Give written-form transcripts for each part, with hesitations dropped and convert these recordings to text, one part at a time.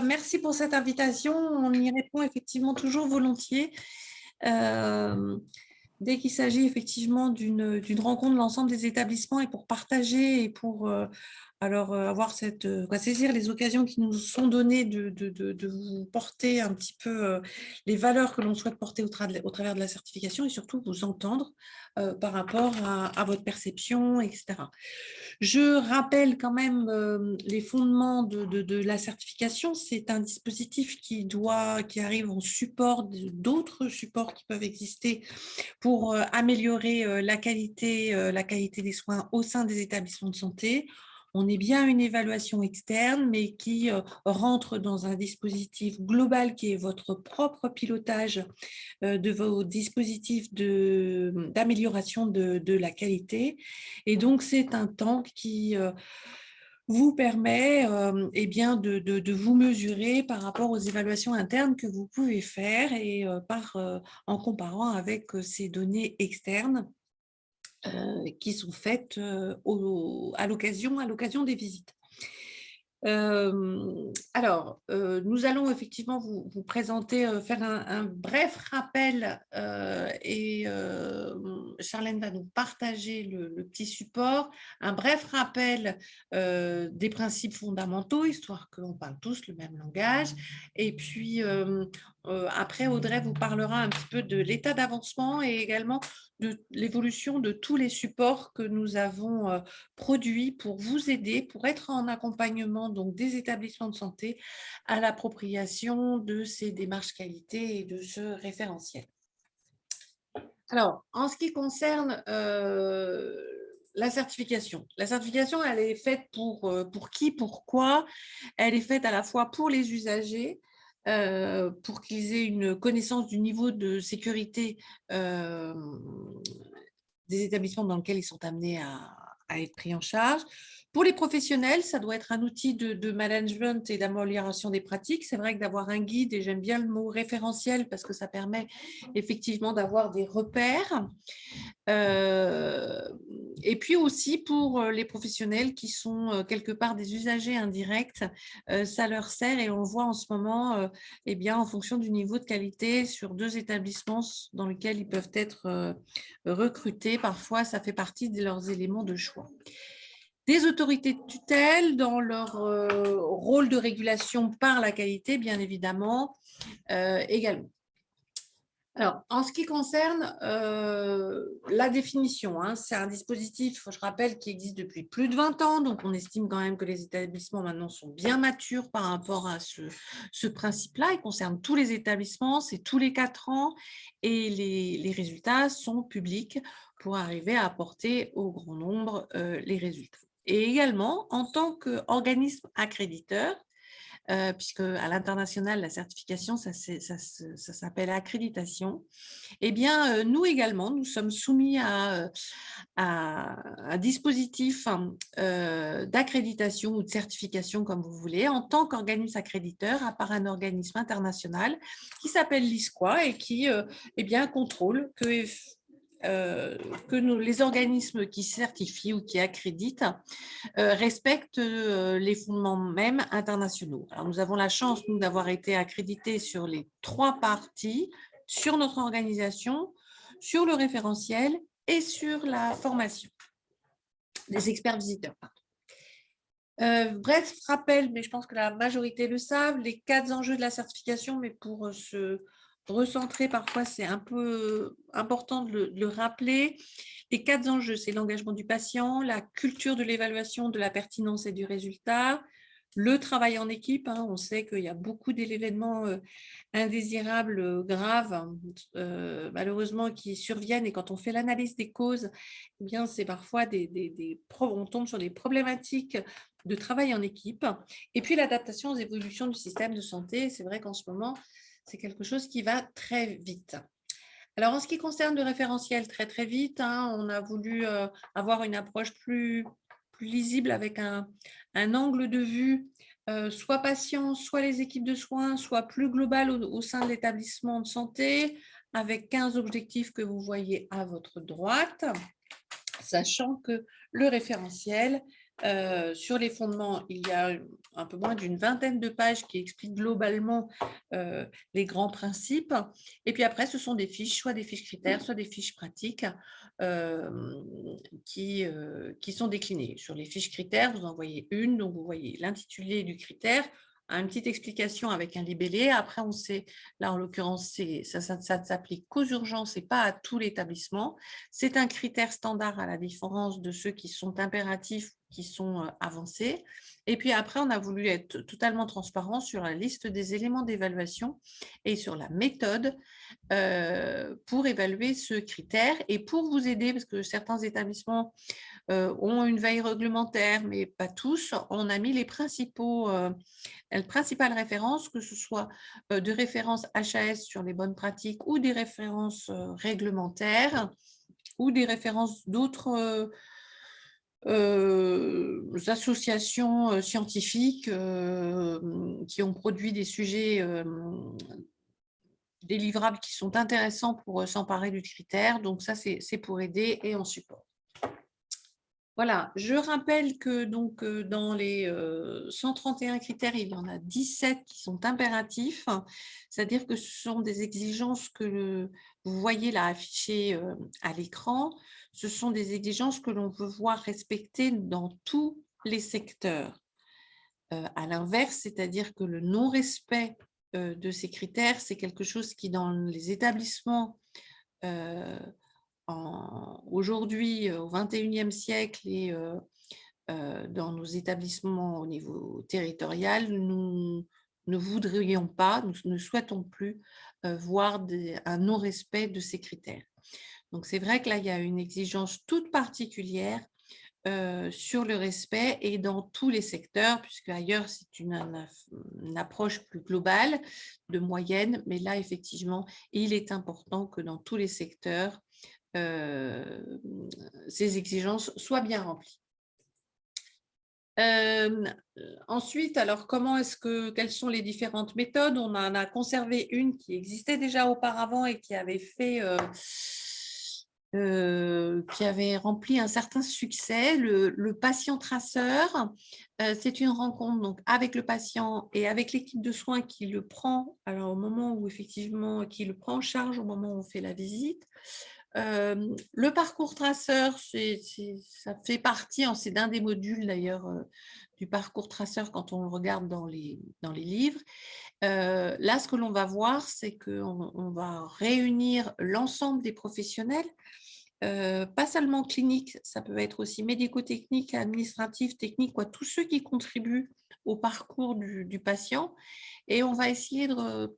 merci pour cette invitation. On y répond effectivement toujours volontiers. Dès qu'il s'agit effectivement d'une rencontre de l'ensemble des établissements et pour partager et pour avoir saisir les occasions qui nous sont données de vous porter un petit peu les valeurs que l'on souhaite porter au travers de la certification et surtout vous entendre par rapport à votre perception, etc. Je rappelle quand même les fondements de la certification. C'est un dispositif qui arrive en support d'autres supports qui peuvent exister pour améliorer la qualité des soins au sein des établissements de santé. On est bien une évaluation externe, mais qui rentre dans un dispositif global qui est votre propre pilotage de vos dispositifs d'amélioration de la qualité. Et donc, c'est un temps qui vous permet de vous mesurer par rapport aux évaluations internes que vous pouvez faire et en comparant avec ces données externes qui sont faites à l'occasion des visites. Nous allons effectivement vous présenter, faire un bref rappel et Charlène va nous partager le petit support, un bref rappel des principes fondamentaux, histoire que l'on parle tous le même langage. Et puis après, Audrey vous parlera un petit peu de l'état d'avancement et également de l'évolution de tous les supports que nous avons produits pour vous aider, pour être en accompagnement donc des établissements de santé à l'appropriation de ces démarches qualité et de ce référentiel. Alors, en ce qui concerne la certification, elle est faite pour qui, pourquoi? Elle est faite à la fois pour les usagers, pour qu'ils aient une connaissance du niveau de sécurité des établissements dans lesquels ils sont amenés à être pris en charge. Pour les professionnels, ça doit être un outil de management et d'amélioration des pratiques. C'est vrai que d'avoir un guide, et j'aime bien le mot référentiel parce que ça permet effectivement d'avoir des repères. Et puis aussi pour les professionnels qui sont quelque part des usagers indirects, ça leur sert et on le voit en ce moment, en fonction du niveau de qualité sur 2 établissements dans lesquels ils peuvent être recrutés. Parfois, ça fait partie de leurs éléments de choix. Des autorités de tutelle dans leur rôle de régulation par la qualité, bien évidemment, également. Alors, en ce qui concerne la définition, c'est un dispositif, je rappelle, qui existe depuis plus de 20 ans, donc on estime quand même que les établissements maintenant sont bien matures par rapport à ce principe-là. Il concerne tous les établissements, c'est tous les 4 ans et les résultats sont publics pour arriver à apporter au grand nombre les résultats. Et également, en tant qu'organisme accréditeur, puisque à l'international, la certification, ça s'appelle accréditation. Eh bien, nous également, nous sommes soumis à un dispositif d'accréditation ou de certification, comme vous voulez, en tant qu'organisme accréditeur, à part un organisme international qui s'appelle l'ISQA et qui contrôle que les organismes qui certifient ou qui accréditent respectent les fondements même internationaux. Alors, nous avons la chance, nous, d'avoir été accrédités sur les 3 parties, sur notre organisation, sur le référentiel et sur la formation des experts visiteurs. Bref, rappel, mais je pense que la majorité le savent, les 4 enjeux de la certification, mais pour se recentrer, parfois c'est un peu important de le rappeler. Les 4 enjeux, c'est l'engagement du patient, la culture de l'évaluation de la pertinence et du résultat, le travail en équipe. On sait qu'il y a beaucoup d'événements indésirables, graves, malheureusement, qui surviennent. Et quand on fait l'analyse des causes, eh bien, c'est parfois on tombe sur des problématiques de travail en équipe. Et puis, l'adaptation aux évolutions du système de santé. C'est vrai qu'en ce moment, c'est quelque chose qui va très vite. Alors, en ce qui concerne le référentiel, très, très vite, on a voulu avoir une approche plus lisible avec un angle de vue, soit patient, soit les équipes de soins, soit plus global au sein de l'établissement de santé, avec 15 objectifs que vous voyez à votre droite, sachant que le référentiel Sur les fondements, il y a un peu moins d'une vingtaine de pages qui expliquent globalement les grands principes. Et puis après, ce sont des fiches, soit des fiches critères, soit des fiches pratiques euh, qui sont déclinées. Sur les fiches critères, vous en voyez une, donc vous voyez l'intitulé du critère, une petite explication avec un libellé. Après, on sait, là en l'occurrence, ça ne s'applique qu'aux urgences et pas à tout l'établissement. C'est un critère standard à la différence de ceux qui sont impératifs, qui sont avancés. Et puis après, on a voulu être totalement transparent sur la liste des éléments d'évaluation et sur la méthode pour évaluer ce critère et pour vous aider, parce que certains établissements ont une veille réglementaire, mais pas tous. On a mis les principales références, que ce soit de références HAS sur les bonnes pratiques ou des références réglementaires ou des références d'autres associations scientifiques qui ont produit des sujets des livrables qui sont intéressants pour s'emparer du critère. Donc ça, c'est pour aider et en support. Voilà, je rappelle que donc, dans les 131 critères, il y en a 17 qui sont impératifs, c'est-à-dire que ce sont des exigences que vous voyez là affichées à l'écran. Ce sont des exigences que l'on veut voir respectées dans tous les secteurs. À l'inverse, c'est-à-dire que le non-respect de ces critères, c'est quelque chose qui, dans les établissements aujourd'hui, au XXIe siècle et dans nos établissements au niveau territorial, nous ne voudrions pas, nous ne souhaitons plus voir un non-respect de ces critères. Donc, c'est vrai que là, il y a une exigence toute particulière sur le respect et dans tous les secteurs, puisque ailleurs, c'est une approche plus globale, de moyenne, mais là, effectivement, il est important que dans tous les secteurs, ces exigences soient bien remplies. Ensuite, alors quelles sont les différentes méthodes? On en a conservé une qui existait déjà auparavant et qui avait qui avait rempli un certain succès, le patient traceur. C'est une rencontre donc avec le patient et avec l'équipe de soins qui le prend, alors au moment où effectivement, qui le prend en charge au moment où on fait la visite. Le parcours traceur, ça fait partie, c'est d'un des modules d'ailleurs du parcours traceur quand on le regarde dans les livres. Là, ce que l'on va voir, c'est qu'on va réunir l'ensemble des professionnels, pas seulement cliniques, ça peut être aussi médico-technique, administratif, technique, tous ceux qui contribuent au parcours du patient. Et on va essayer de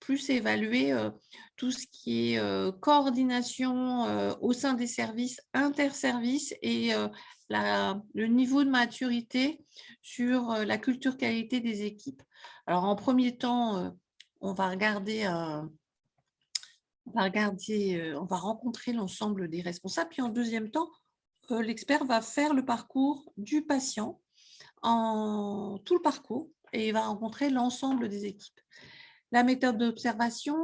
plus évaluer tout ce qui est coordination au sein des services, interservices et le niveau de maturité sur la culture qualité des équipes. Alors, en premier temps, on va rencontrer l'ensemble des responsables. Puis en deuxième temps, l'expert va faire le parcours du patient, tout le parcours, et il va rencontrer l'ensemble des équipes. La méthode d'observation,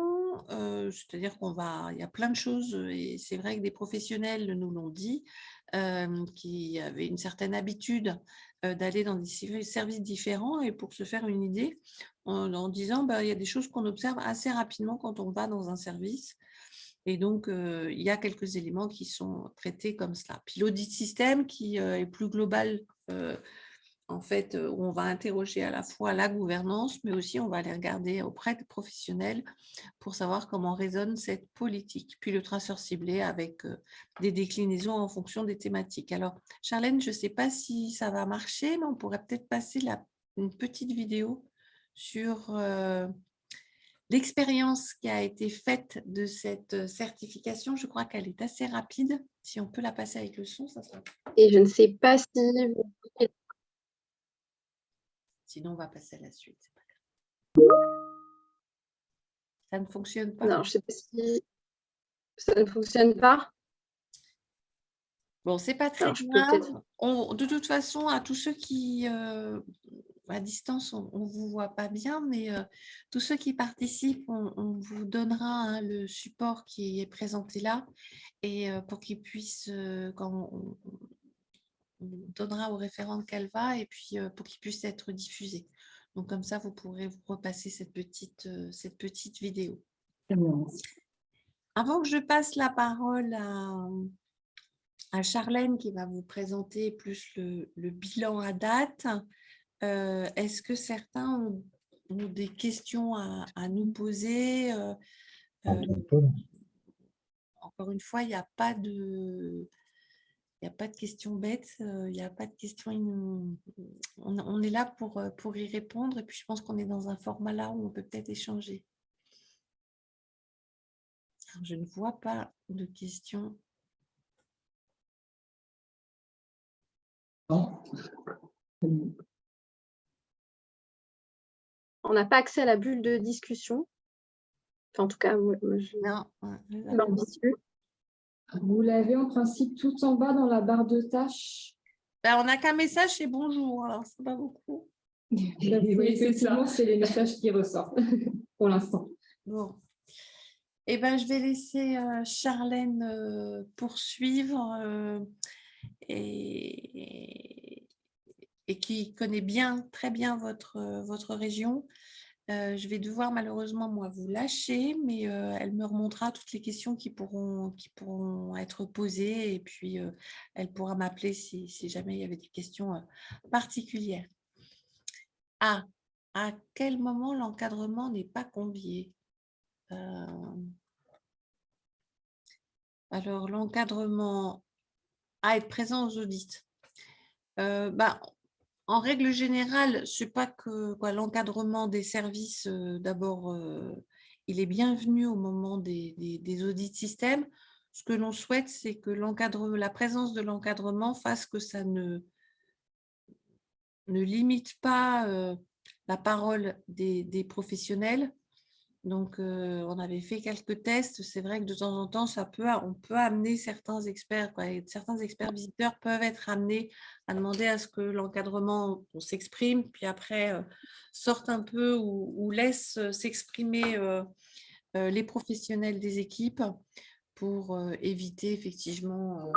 c'est-à-dire il y a plein de choses, et c'est vrai que des professionnels nous l'ont dit, qui avaient une certaine habitude d'aller dans des services différents et pour se faire une idée, en disant il y a des choses qu'on observe assez rapidement quand on va dans un service. Et donc, il y a quelques éléments qui sont traités comme cela. Puis l'audit système qui est plus global, en fait, où on va interroger à la fois la gouvernance, mais aussi on va aller regarder auprès de professionnels pour savoir comment résonne cette politique. Puis le traceur ciblé avec des déclinaisons en fonction des thématiques. Alors, Charlène, je ne sais pas si ça va marcher, mais on pourrait peut-être passer une petite vidéo sur l'expérience qui a été faite de cette certification. Je crois qu'elle est assez rapide. Si on peut la passer avec le son, ça sera. Et je ne sais pas si... Sinon, on va passer à la suite. C'est pas grave. Ça ne fonctionne pas? Non, je ne sais pas si ça ne fonctionne pas. Bon, c'est pas très grave. De toute façon, à tous ceux qui, à distance, on ne vous voit pas bien, mais tous ceux qui participent, on vous donnera le support qui est présenté là, et pour qu'ils puissent, donnera au référent qu'Elva et puis pour qu'il puisse être diffusé. Donc, comme ça, vous pourrez vous repasser cette petite vidéo. Avant que je passe la parole à Charlène qui va vous présenter plus le bilan à date, est-ce que certains ont des questions à nous poser? Encore une fois, il n'y a pas de questions bêtes, il n'y a pas de questions. On est là pour y répondre et puis je pense qu'on est dans un format là où on peut peut-être échanger. Alors, je ne vois pas de questions. Non. On n'a pas accès à la bulle de discussion. Enfin, en tout cas, moi, je Non. l'ambitieux. Vous l'avez en principe tout en bas dans la barre de tâches. Ben, on n'a qu'un message, c'est bonjour, alors c'est pas beaucoup. Oui, effectivement, c'est les messages qui ressortent pour l'instant. Bon. Eh ben, je vais laisser Charlène poursuivre et qui connaît très bien votre région. Je vais devoir malheureusement, moi, vous lâcher, mais elle me remontera toutes les questions qui pourront être posées et puis elle pourra m'appeler si jamais il y avait des questions particulières. À quel moment l'encadrement n'est pas convié? Alors, l'encadrement à être présent aux audits. En règle générale, ce n'est pas que l'encadrement des services, d'abord, il est bienvenu au moment des audits système. Ce que l'on souhaite, c'est que la présence de l'encadrement fasse que ça ne limite pas la parole des professionnels. Donc, on avait fait quelques tests. C'est vrai que de temps en temps, on peut amener certains experts, certains experts visiteurs peuvent être amenés à demander à ce que l'encadrement s'exprime, puis après sorte un peu ou laisse s'exprimer les professionnels des équipes pour éviter effectivement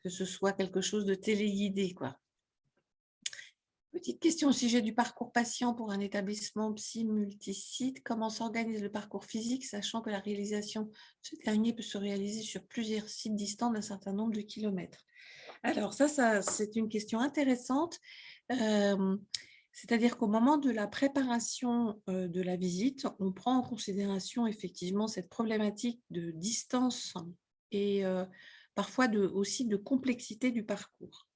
que ce soit quelque chose de téléguidé, quoi. Petite question au sujet du parcours patient pour un établissement psy multisite. Comment s'organise le parcours physique, sachant que la réalisation de ce dernier peut se réaliser sur plusieurs sites distants d'un certain nombre de kilomètres? Alors ça c'est une question intéressante. C'est-à-dire qu'au moment de la préparation de la visite, on prend en considération effectivement cette problématique de distance et parfois aussi de complexité du parcours.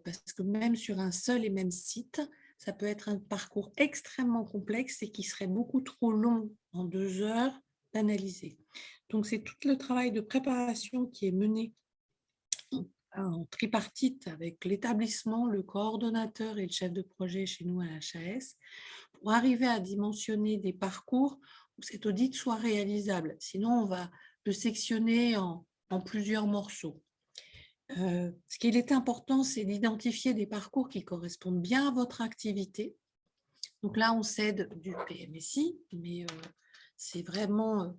Parce que même sur un seul et même site, ça peut être un parcours extrêmement complexe et qui serait beaucoup trop long en 2 heures d'analyser. Donc, c'est tout le travail de préparation qui est mené en tripartite avec l'établissement, le coordonnateur et le chef de projet chez nous à l'HAS pour arriver à dimensionner des parcours où cet audit soit réalisable. Sinon, on va le sectionner en plusieurs morceaux. Ce qu'il est important, c'est d'identifier des parcours qui correspondent bien à votre activité. Donc là, on s'aide du PMSI, mais c'est vraiment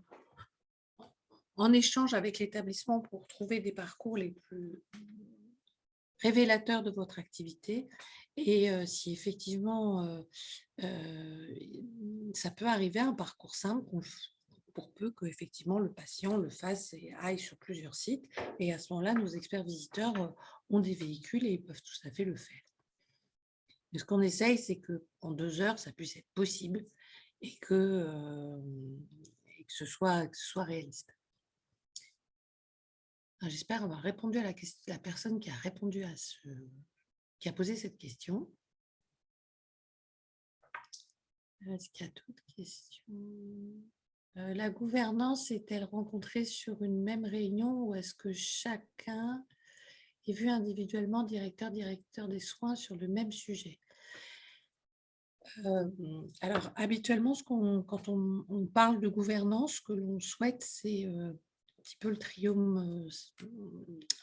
en échange avec l'établissement pour trouver des parcours les plus révélateurs de votre activité. Et si effectivement, ça peut arriver à un parcours simple pour peu que effectivement le patient le fasse et aille sur plusieurs sites. Et à ce moment-là, nos experts visiteurs ont des véhicules et ils peuvent tout à fait le faire. Mais ce qu'on essaye, c'est qu'en 2 heures, ça puisse être possible et que ce soit réaliste. J'espère avoir répondu à la personne qui a répondu qui a posé cette question. Est-ce qu'il y a d'autres questions? La gouvernance est-elle rencontrée sur une même réunion ou est-ce que chacun est vu individuellement directeur des soins sur le même sujet? Alors, habituellement, quand on parle de gouvernance, ce que l'on souhaite, c'est un petit peu le trium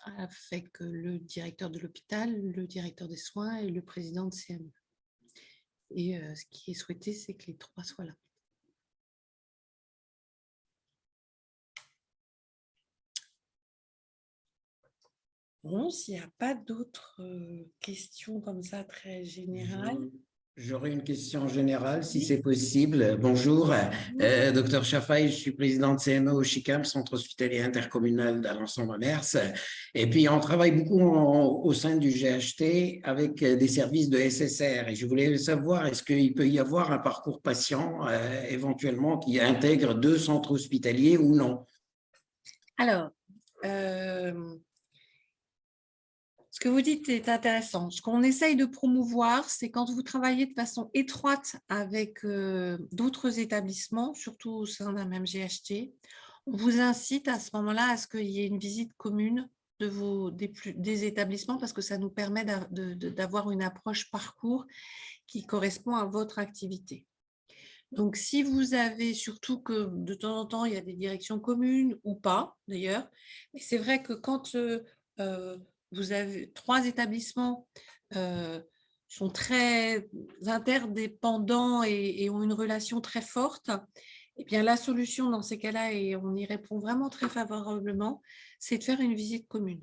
avec le directeur de l'hôpital, le directeur des soins et le président de CME. Et ce qui est souhaité, c'est que les 3 soient là. Bon, s'il n'y a pas d'autres questions comme ça très générales. J'aurais une question générale, si c'est possible. Bonjour, docteur Chafaï, je suis président de CME au CHICAM, Centre hospitalier intercommunal d'Alençon-Mamers. Et puis, on travaille beaucoup au sein du GHT avec des services de SSR. Et je voulais savoir, est-ce qu'il peut y avoir un parcours patient éventuellement qui intègre 2 centres hospitaliers ou non? Alors, ce que vous dites est intéressant. Ce qu'on essaye de promouvoir, c'est quand vous travaillez de façon étroite avec d'autres établissements, surtout au sein d'un même GHT, on vous incite à ce moment-là à ce qu'il y ait une visite commune des établissements parce que ça nous permet d'avoir une approche parcours qui correspond à votre activité. Donc, si vous avez, surtout que de temps en temps, il y a des directions communes ou pas, d'ailleurs, mais c'est vrai que quand vous avez 3 établissements sont très interdépendants et ont une relation très forte, eh bien, la solution dans ces cas-là, et on y répond vraiment très favorablement, c'est de faire une visite commune.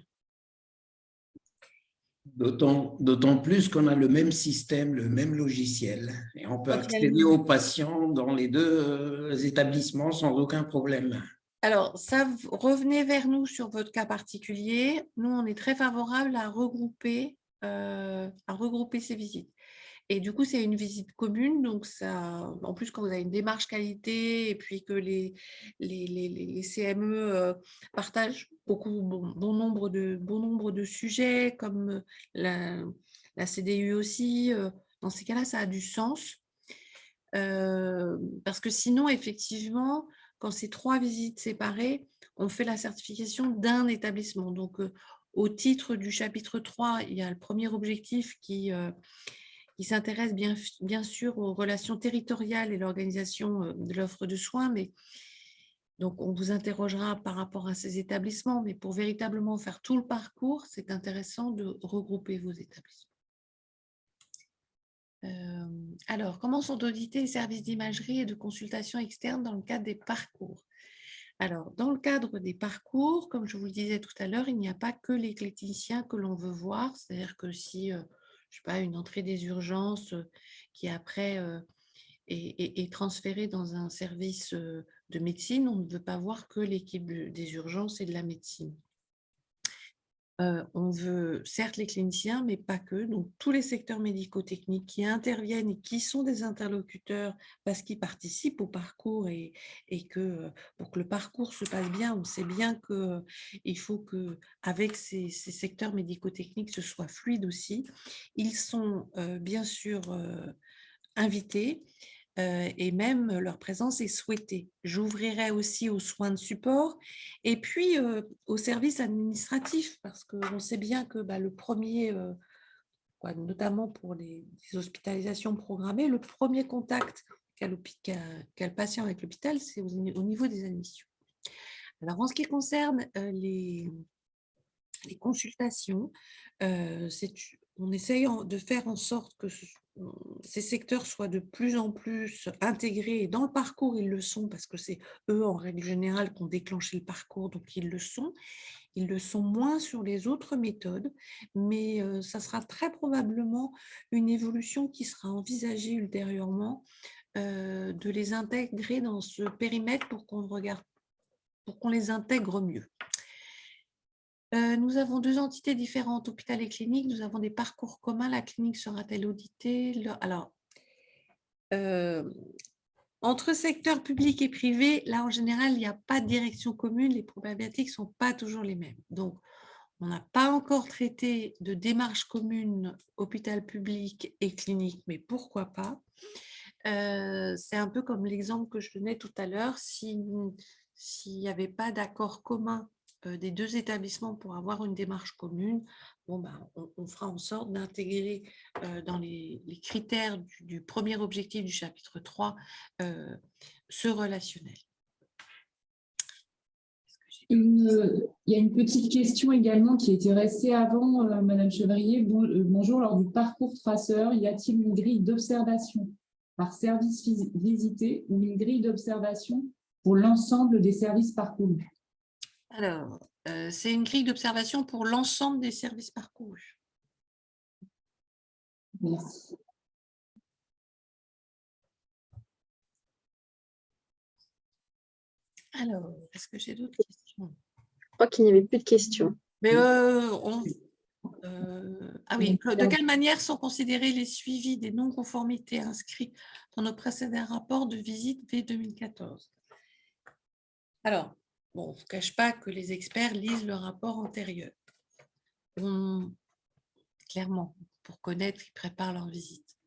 D'autant plus qu'on a le même système, le même logiciel. Et on peut accéder aux patients dans les 2 établissements sans aucun problème. Alors, ça, revenez vers nous sur votre cas particulier. Nous, on est très favorable à regrouper ces visites. Et du coup, c'est une visite commune. Donc, ça, en plus, quand vous avez une démarche qualité et puis que les CME partagent bon nombre de sujets, comme la CDU aussi, dans ces cas-là, ça a du sens. Parce que sinon, effectivement, quand c'est 3 visites séparées, on fait la certification d'un établissement. Donc, au titre du chapitre 3, il y a le premier objectif qui s'intéresse bien sûr aux relations territoriales et l'organisation de l'offre de soins. Mais donc, on vous interrogera par rapport à ces établissements. Mais pour véritablement faire tout le parcours, c'est intéressant de regrouper vos établissements. Alors, comment sont audités les services d'imagerie et de consultation externe dans le cadre des parcours? Alors, dans le cadre des parcours, comme je vous le disais tout à l'heure, il n'y a pas que les cliniciens que l'on veut voir. C'est-à-dire que si, je ne sais pas, une entrée des urgences qui après est transférée dans un service de médecine, on ne veut pas voir que l'équipe des urgences et de la médecine. On veut certes les cliniciens, mais pas que. Donc, tous les secteurs médico-techniques qui interviennent et qui sont des interlocuteurs parce qu'ils participent au parcours et que pour que le parcours se passe bien, on sait bien qu'il faut qu'avec ces secteurs médico-techniques, ce soit fluide aussi. Ils sont bien sûr invités. Et même leur présence est souhaitée. J'ouvrirai aussi aux soins de support et puis aux services administratifs parce qu'on sait bien que le premier, notamment pour les hospitalisations programmées, le premier contact qu'a le patient avec l'hôpital, c'est au niveau des admissions. Alors, en ce qui concerne les consultations, on essaye de faire en sorte que ces secteurs soient de plus en plus intégrés. Et dans le parcours, ils le sont parce que c'est eux, en règle générale, qui ont déclenché le parcours, donc ils le sont. Ils le sont moins sur les autres méthodes, mais ça sera très probablement une évolution qui sera envisagée ultérieurement de les intégrer dans ce périmètre pour qu'on les intègre mieux. Nous avons 2 entités différentes, hôpital et clinique. Nous avons des parcours communs. La clinique sera-t-elle auditée? Alors, entre secteur public et privé, là, en général, il n'y a pas de direction commune. Les problématiques ne sont pas toujours les mêmes. Donc, on n'a pas encore traité de démarche commune hôpital public et clinique, mais pourquoi pas? C'est un peu comme l'exemple que je donnais tout à l'heure. S'il n'y avait pas d'accord commun des 2 établissements pour avoir une démarche commune, on fera en sorte d'intégrer dans les critères du premier objectif du chapitre 3 ce relationnel. Il y a une petite question également qui était restée avant, Madame Chevrier. Bonjour, lors du parcours traceur, y a-t-il une grille d'observation par service visité ou une grille d'observation pour l'ensemble des services parcourus? Alors, c'est une grille d'observation pour l'ensemble des services parcourus. Merci. Alors, est-ce que j'ai d'autres questions? Je crois qu'il n'y avait plus de questions. Mais ah oui, de quelle manière sont considérés les suivis des non-conformités inscrits dans nos précédents rapports de visite V2014? Alors, bon, on ne vous cache pas que les experts lisent le rapport antérieur. Clairement, pour connaître, ils préparent leur visite.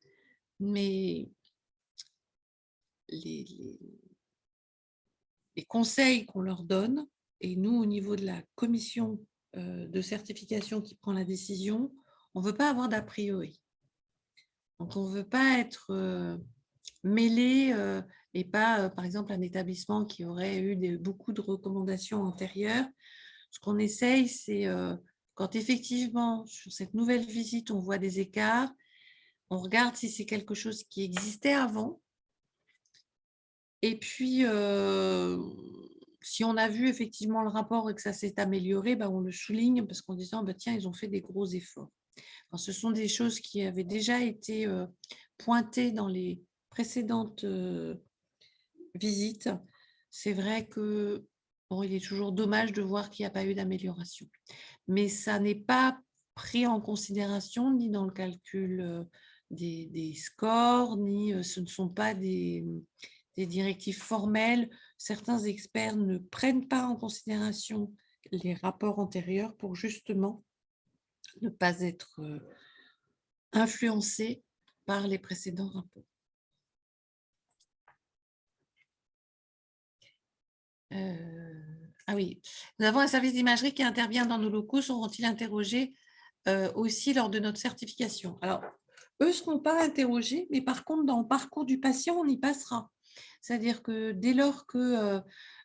Mais les conseils qu'on leur donne, et nous, au niveau de la commission de certification qui prend la décision, on ne veut pas avoir d'a priori. Donc, on ne veut pas être mêlé et pas, par exemple, un établissement qui aurait eu beaucoup de recommandations antérieures. Ce qu'on essaye, c'est quand effectivement, sur cette nouvelle visite, on voit des écarts, on regarde si c'est quelque chose qui existait avant. Et puis, si on a vu effectivement le rapport et que ça s'est amélioré, ben, on le souligne parce qu'en disant, ben, tiens, ils ont fait des gros efforts. Enfin, ce sont des choses qui avaient déjà été pointées dans les précédentes visites. C'est vrai que bon, il est toujours dommage de voir qu'il n'y a pas eu d'amélioration. Mais ça n'est pas pris en considération ni dans le calcul des scores, ni ce ne sont pas des directives formelles. Certains experts ne prennent pas en considération les rapports antérieurs pour justement ne pas être influencés par les précédents rapports. Ah oui, nous avons un service d'imagerie qui intervient dans nos locaux. Seront-ils interrogés aussi lors de notre certification? Alors, eux ne seront pas interrogés, mais par contre, dans le parcours du patient, on y passera. C'est-à-dire que dès lors que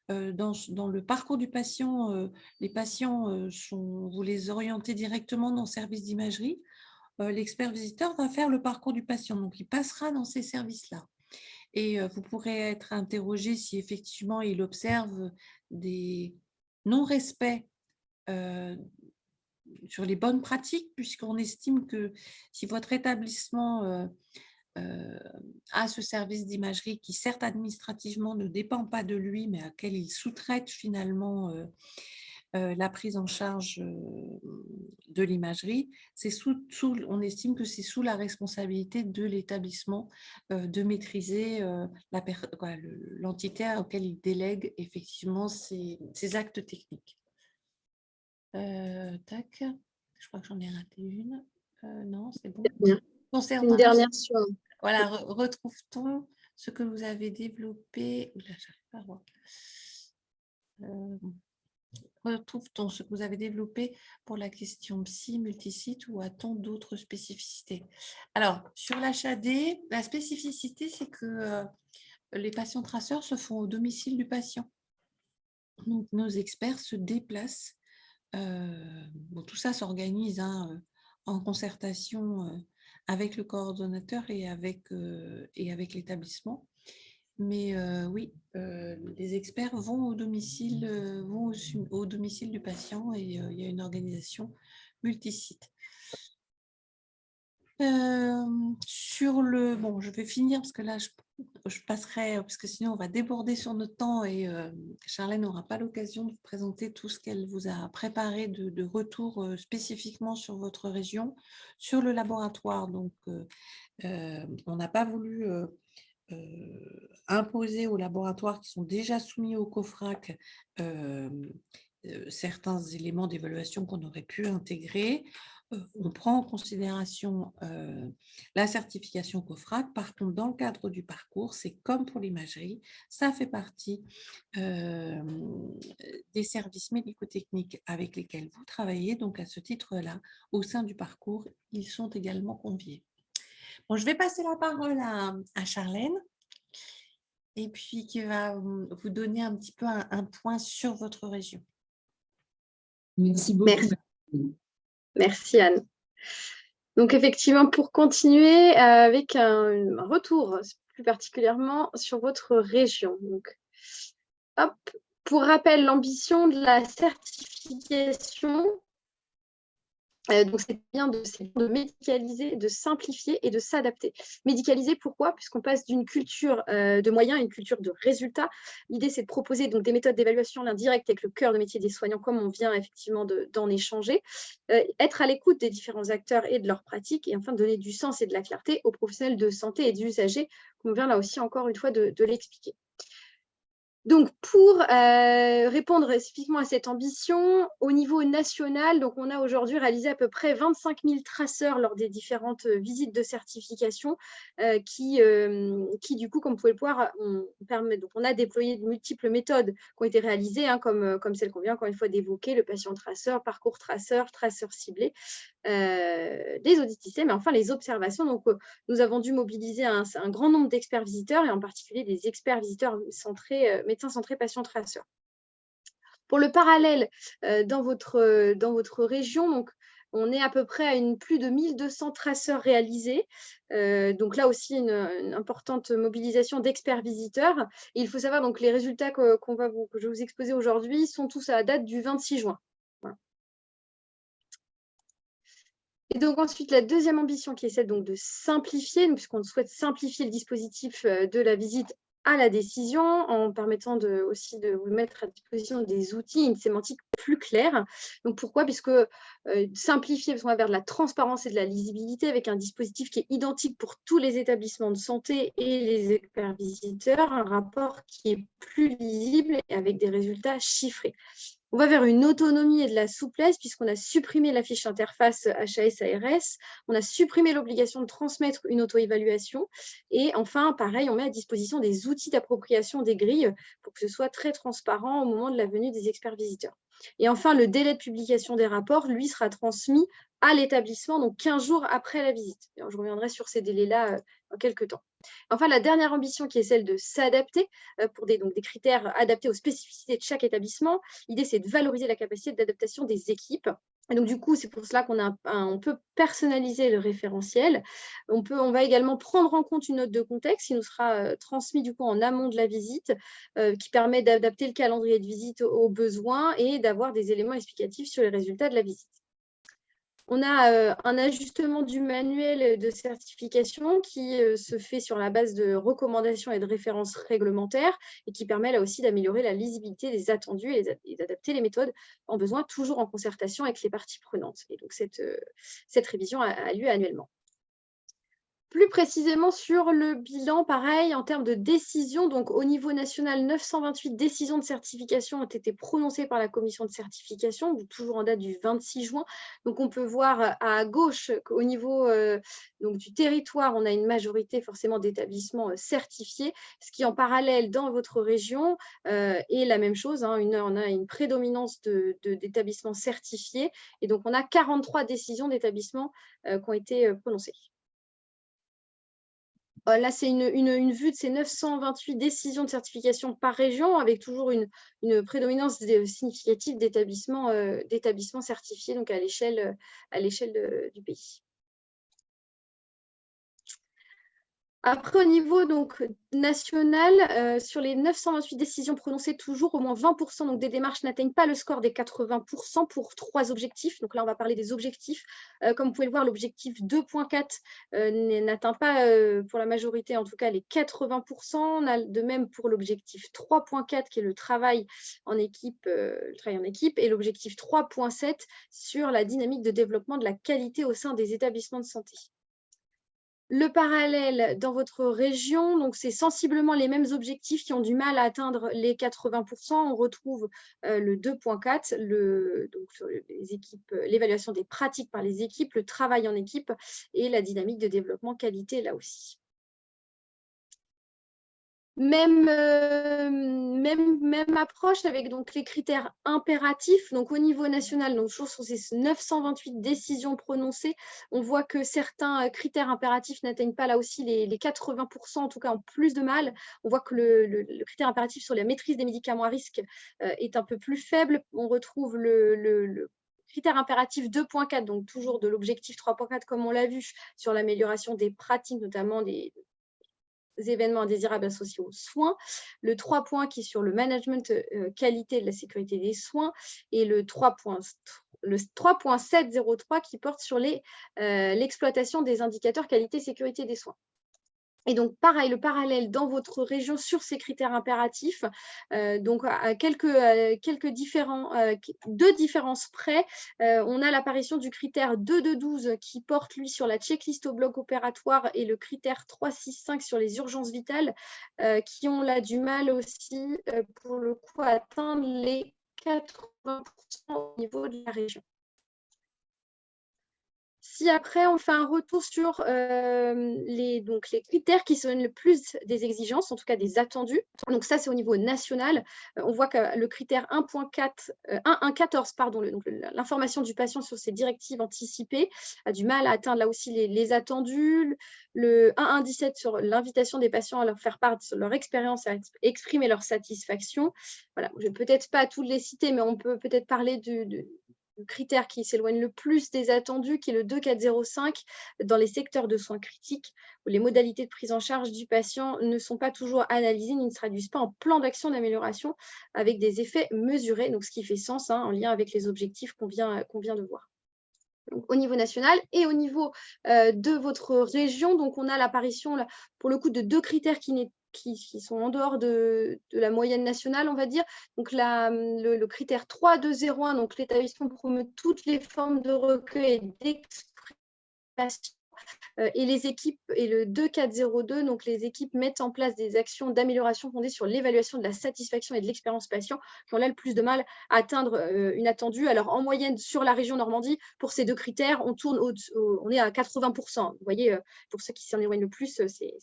dans le parcours du patient, les patients vous les orientez directement dans le service d'imagerie, l'expert visiteur va faire le parcours du patient. Donc, il passera dans ces services-là. Et vous pourrez être interrogé si effectivement il observe des non-respects sur les bonnes pratiques, puisqu'on estime que si votre établissement a ce service d'imagerie qui, certes administrativement, ne dépend pas de lui, mais à quel il sous-traite finalement la prise en charge de l'imagerie, on estime que c'est sous la responsabilité de l'établissement de maîtriser l'entité auquel il délègue effectivement ces actes techniques. Tac, je crois que j'en ai raté une. Non, c'est bon. Concernant Une dernière sur... Voilà, retrouve-t-on ce que vous avez développé? Oula, j'arrive pas à voir. Retrouve-t-on ce que vous avez développé pour la question psy, multisite, ou a-t-on d'autres spécificités? Alors, sur l'HAD, la spécificité, c'est que les patients traceurs se font au domicile du patient. Donc, nos experts se déplacent. Tout ça s'organise en concertation avec le coordonnateur et avec l'établissement. Mais oui, les experts vont au domicile, au domicile du patient et il y a une organisation multisite. Bon, je vais finir parce que là, je passerai, parce que sinon on va déborder sur notre temps et Charlène n'aura pas l'occasion de vous présenter tout ce qu'elle vous a préparé de retour spécifiquement sur votre région. Sur le laboratoire, donc on n'a pas voulu imposer aux laboratoires qui sont déjà soumis au COFRAC certains éléments d'évaluation qu'on aurait pu intégrer. On prend en considération la certification COFRAC. Par contre, dans le cadre du parcours, c'est comme pour l'imagerie, ça fait partie des services médico-techniques avec lesquels vous travaillez. Donc, à ce titre-là, au sein du parcours, ils sont également conviés. Bon, je vais passer la parole à Charlène et puis qui va vous donner un petit peu un point sur votre région. Merci beaucoup. Merci Anne. Donc effectivement, pour continuer avec un retour plus particulièrement sur votre région. Donc, hop, Pour rappel, l'ambition de la certification, donc c'est bien de médicaliser, de simplifier et de s'adapter. Médicaliser, pourquoi? Puisqu'on passe d'une culture de moyens à une culture de résultats. L'idée, c'est de proposer donc, des méthodes d'évaluation indirecte avec le cœur de métier des soignants, comme on vient effectivement d'en échanger. Être à l'écoute des différents acteurs et de leurs pratiques, et enfin donner du sens et de la clarté aux professionnels de santé et des usagers, comme on vient là aussi encore une fois de l'expliquer. Donc, pour répondre spécifiquement à cette ambition, au niveau national, donc on a aujourd'hui réalisé à peu près 25 000 traceurs lors des différentes visites de certification qui, du coup, comme vous pouvez le voir, on a déployé de multiples méthodes qui ont été réalisées, hein, comme celle qu'on vient encore une fois d'évoquer, le patient traceur, parcours traceur, traceur ciblé, des audits, mais enfin les observations. Donc, nous avons dû mobiliser un grand nombre d'experts visiteurs et en particulier des experts visiteurs médecins centrés patients traceurs. Pour le parallèle dans votre région, donc, on est à peu près à plus de 1200 traceurs réalisés. Donc là aussi, une importante mobilisation d'experts visiteurs. Et il faut savoir donc les résultats que je vais vous exposer aujourd'hui sont tous à la date du 26 juin. Voilà. Et donc ensuite, la deuxième ambition qui est celle donc de simplifier, puisqu'on souhaite simplifier le dispositif de la visite à la décision en permettant aussi de vous mettre à disposition des outils, une sémantique plus claire. Donc pourquoi? Puisque simplifier, parce qu'on va vers de la transparence et de la lisibilité avec un dispositif qui est identique pour tous les établissements de santé et les experts visiteurs, un rapport qui est plus lisible et avec des résultats chiffrés. On va vers une autonomie et de la souplesse puisqu'on a supprimé la fiche interface HAS-ARS, on a supprimé l'obligation de transmettre une auto-évaluation et enfin, pareil, on met à disposition des outils d'appropriation des grilles pour que ce soit très transparent au moment de la venue des experts visiteurs. Et enfin, le délai de publication des rapports, lui, sera transmis à l'établissement, donc 15 jours après la visite. Alors, je reviendrai sur ces délais-là dans quelques temps. Enfin, la dernière ambition qui est celle de s'adapter pour des critères adaptés aux spécificités de chaque établissement. L'idée, c'est de valoriser la capacité d'adaptation des équipes. Et donc, du coup, c'est pour cela qu'on peut personnaliser le référentiel. On va également prendre en compte une note de contexte qui nous sera transmise du coup en amont de la visite, qui permet d'adapter le calendrier de visite aux besoins et d'avoir des éléments explicatifs sur les résultats de la visite. On a un ajustement du manuel de certification qui se fait sur la base de recommandations et de références réglementaires et qui permet là aussi d'améliorer la lisibilité des attendus et d'adapter les méthodes en besoin, toujours en concertation avec les parties prenantes. Et donc, cette révision a lieu annuellement. Plus précisément sur le bilan, pareil, en termes de décisions, donc au niveau national, 928 décisions de certification ont été prononcées par la commission de certification, toujours en date du 26 juin. Donc on peut voir à gauche qu'au niveau du territoire, on a une majorité forcément d'établissements certifiés, ce qui en parallèle dans votre région est la même chose. Hein, on a une prédominance d'établissements certifiés et donc on a 43 décisions d'établissements qui ont été prononcées. Là, c'est une vue de ces 928 décisions de certification par région, avec toujours une prédominance significative d'établissements certifiés donc à l'échelle du pays. Après, au niveau donc, national, sur les 928 décisions prononcées, toujours au moins 20% donc, des démarches n'atteignent pas le score des 80% pour 3 objectifs. Donc là, on va parler des objectifs. Comme vous pouvez le voir, l'objectif 2.4 n'atteint pas, pour la majorité, en tout cas, les 80%. On a de même pour l'objectif 3.4, qui est le travail en équipe, et l'objectif 3.7 sur la dynamique de développement de la qualité au sein des établissements de santé. Le parallèle dans votre région, donc c'est sensiblement les mêmes objectifs qui ont du mal à atteindre les 80%. On retrouve le 2.4, donc sur les équipes, l'évaluation des pratiques par les équipes, le travail en équipe et la dynamique de développement qualité là aussi. Même approche avec donc les critères impératifs. Donc au niveau national, donc toujours sur ces 928 décisions prononcées, on voit que certains critères impératifs n'atteignent pas là aussi les 80%, en tout cas en plus de mal. On voit que le critère impératif sur la maîtrise des médicaments à risque est un peu plus faible. On retrouve le critère impératif 2.4, donc toujours de l'objectif 3.4 comme on l'a vu, sur l'amélioration des pratiques, notamment des événements indésirables associés aux soins, le 3 points qui est sur le management qualité de la sécurité des soins et le 3.703 qui porte sur l'exploitation des indicateurs qualité sécurité des soins. Et donc, pareil, le parallèle dans votre région sur ces critères impératifs, donc à deux différences près, on a l'apparition du critère 2.2.12 qui porte, lui, sur la checklist au bloc opératoire et le critère 3.6.5 sur les urgences vitales, qui ont là du mal aussi, pour le coup, à atteindre les 80% au niveau de la région. Si après, on fait un retour sur les critères qui sont le plus des exigences, en tout cas des attendus. Donc ça, c'est au niveau national. On voit que le critère 1.14, l'information du patient sur ses directives anticipées, a du mal à atteindre là aussi les attendus. Le 1.1.17 sur l'invitation des patients à leur faire part de leur expérience, à exprimer leur satisfaction. Voilà, je ne vais peut-être pas tous les citer, mais on peut peut-être parler le critère qui s'éloigne le plus des attendus, qui est le 2.4.0.5 dans les secteurs de soins critiques, où les modalités de prise en charge du patient ne sont pas toujours analysées, ni ne se traduisent pas en plan d'action d'amélioration avec des effets mesurés, donc ce qui fait sens en lien avec les objectifs qu'on vient de voir. Donc, au niveau national et au niveau de votre région, donc on a l'apparition, pour le coup, de deux critères qui sont en dehors de la moyenne nationale, on va dire. Donc, le critère 3.2.0.1, donc l'établissement promeut toutes les formes de recueil et d'expression. Et les équipes, et le 2.4.0.2, donc les équipes mettent en place des actions d'amélioration fondées sur l'évaluation de la satisfaction et de l'expérience patient, qui ont là le plus de mal à atteindre une attendue. Alors, en moyenne, sur la région Normandie, pour ces deux critères, on est à 80%. Vous voyez, pour ceux qui s'en éloignent le plus, c'est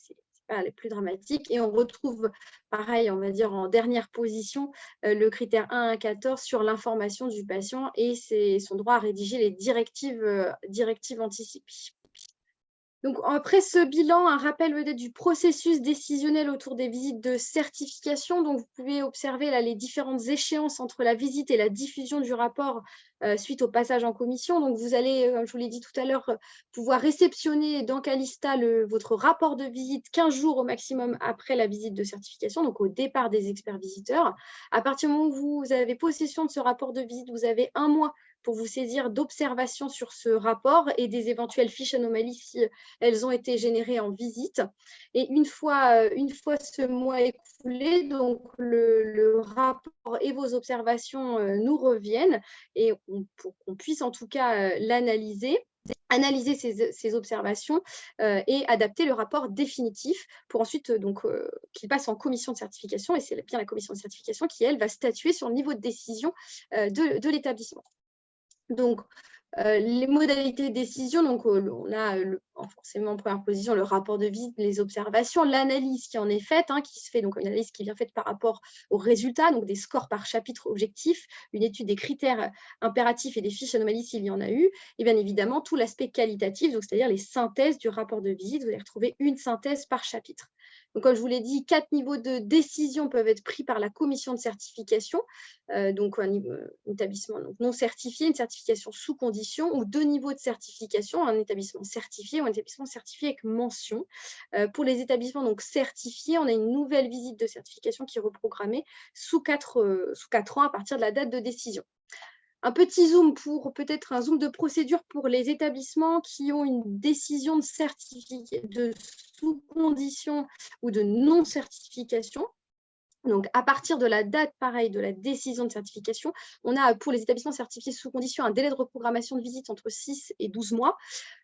pas les plus dramatiques. Et on retrouve, pareil, on va dire en dernière position, le critère 1.14 sur l'information du patient et son droit à rédiger les directives anticipées. Donc, après ce bilan, un rappel peut-être du processus décisionnel autour des visites de certification. Donc, vous pouvez observer là les différentes échéances entre la visite et la diffusion du rapport suite au passage en commission. Donc, vous allez, comme je vous l'ai dit tout à l'heure, pouvoir réceptionner dans Calista votre rapport de visite 15 jours au maximum après la visite de certification, donc au départ des experts visiteurs. À partir du moment où vous avez possession de ce rapport de visite, vous avez 1 mois pour vous saisir d'observations sur ce rapport et des éventuelles fiches anomalies si elles ont été générées en visite. Et une fois ce mois écoulé, donc le rapport et vos observations nous reviennent et pour qu'on puisse en tout cas l'analyser, analyser ces observations et adapter le rapport définitif pour ensuite qu'il passe en commission de certification. Et c'est bien la commission de certification qui, elle, va statuer sur le niveau de décision de l'établissement. Donc, les modalités de décision, donc on a forcément en première position le rapport de visite, les observations, l'analyse qui en est faite, qui se fait, donc une analyse qui est bien faite par rapport aux résultats, donc des scores par chapitre objectif, une étude des critères impératifs et des fiches anomalies s'il y en a eu, et bien évidemment tout l'aspect qualitatif, donc c'est-à-dire les synthèses du rapport de visite, vous allez retrouver une synthèse par chapitre. Donc, comme je vous l'ai dit, 4 niveaux de décision peuvent être pris par la commission de certification, donc un établissement non certifié, une certification sous condition, ou 2 niveaux de certification, un établissement certifié ou un établissement certifié avec mention. Pour les établissements donc certifiés, on a une nouvelle visite de certification qui est reprogrammée sous 4 ans à partir de la date de décision. Un petit zoom peut-être un zoom de procédure pour les établissements qui ont une décision de sous-condition ou de non-certification. Donc, à partir de la date, pareil, de la décision de certification, on a pour les établissements certifiés sous condition un délai de reprogrammation de visite entre 6 et 12 mois,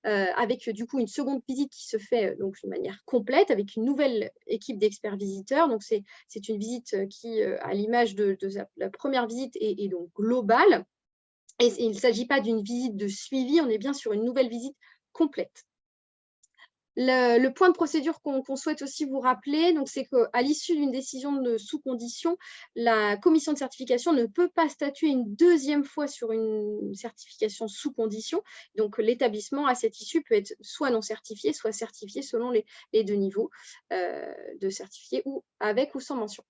avec du coup une seconde visite qui se fait donc de manière complète, avec une nouvelle équipe d'experts visiteurs. Donc, c'est une visite qui, à l'image de la première visite, est donc globale. Et il ne s'agit pas d'une visite de suivi, on est bien sur une nouvelle visite complète. Le point de procédure qu'on souhaite aussi vous rappeler, c'est qu'à l'issue d'une décision de sous-condition, la commission de certification ne peut pas statuer une deuxième fois sur une certification sous condition. Donc, l'établissement, à cette issue, peut être soit non certifié, soit certifié selon les 2 niveaux de certifié, ou avec ou sans mention.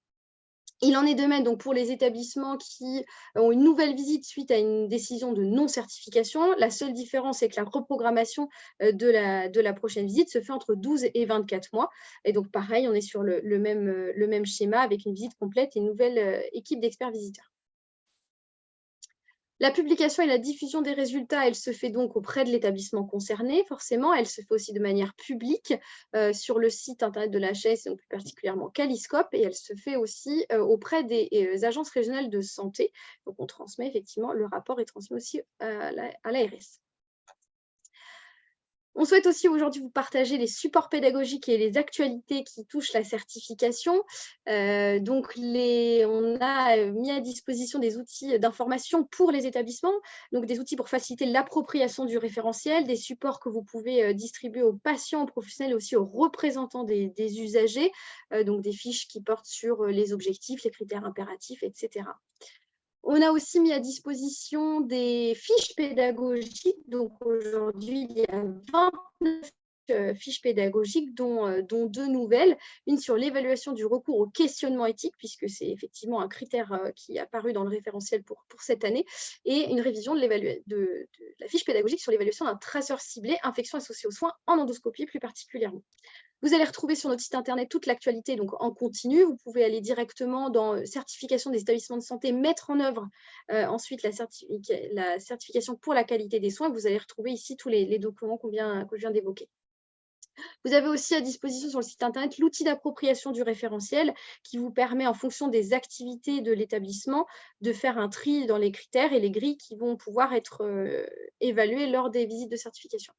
Il en est de même donc, pour les établissements qui ont une nouvelle visite suite à une décision de non-certification. La seule différence, c'est que la reprogrammation de la prochaine visite se fait entre 12 et 24 mois. Et donc, pareil, on est sur le même schéma avec une visite complète et une nouvelle équipe d'experts visiteurs. La publication et la diffusion des résultats, elle se fait donc auprès de l'établissement concerné, forcément. Elle se fait aussi de manière publique sur le site internet de l'HAS, donc plus particulièrement Caliscope, et elle se fait aussi auprès des agences régionales de santé. Donc, on transmet effectivement, le rapport est transmis aussi à l'ARS. On souhaite aussi aujourd'hui vous partager les supports pédagogiques et les actualités qui touchent la certification. Donc, on a mis à disposition des outils d'information pour les établissements, donc des outils pour faciliter l'appropriation du référentiel, des supports que vous pouvez distribuer aux patients, aux professionnels et aussi aux représentants des usagers, donc des fiches qui portent sur les objectifs, les critères impératifs, etc. On a aussi mis à disposition des fiches pédagogiques. Donc, aujourd'hui, il y a 29 fiches pédagogiques, dont 2 nouvelles. Une sur l'évaluation du recours au questionnement éthique, puisque c'est effectivement un critère qui est apparu dans le référentiel pour cette année, et une révision de la fiche pédagogique sur l'évaluation d'un traceur ciblé, infection associée aux soins en endoscopie plus particulièrement. Vous allez retrouver sur notre site internet toute l'actualité donc en continu. Vous pouvez aller directement dans certification des établissements de santé, mettre en œuvre ensuite la certification pour la qualité des soins. Vous allez retrouver ici tous les documents que je viens d'évoquer. Vous avez aussi à disposition sur le site internet l'outil d'appropriation du référentiel qui vous permet, en fonction des activités de l'établissement, de faire un tri dans les critères et les grilles qui vont pouvoir être évaluées lors des visites de certification.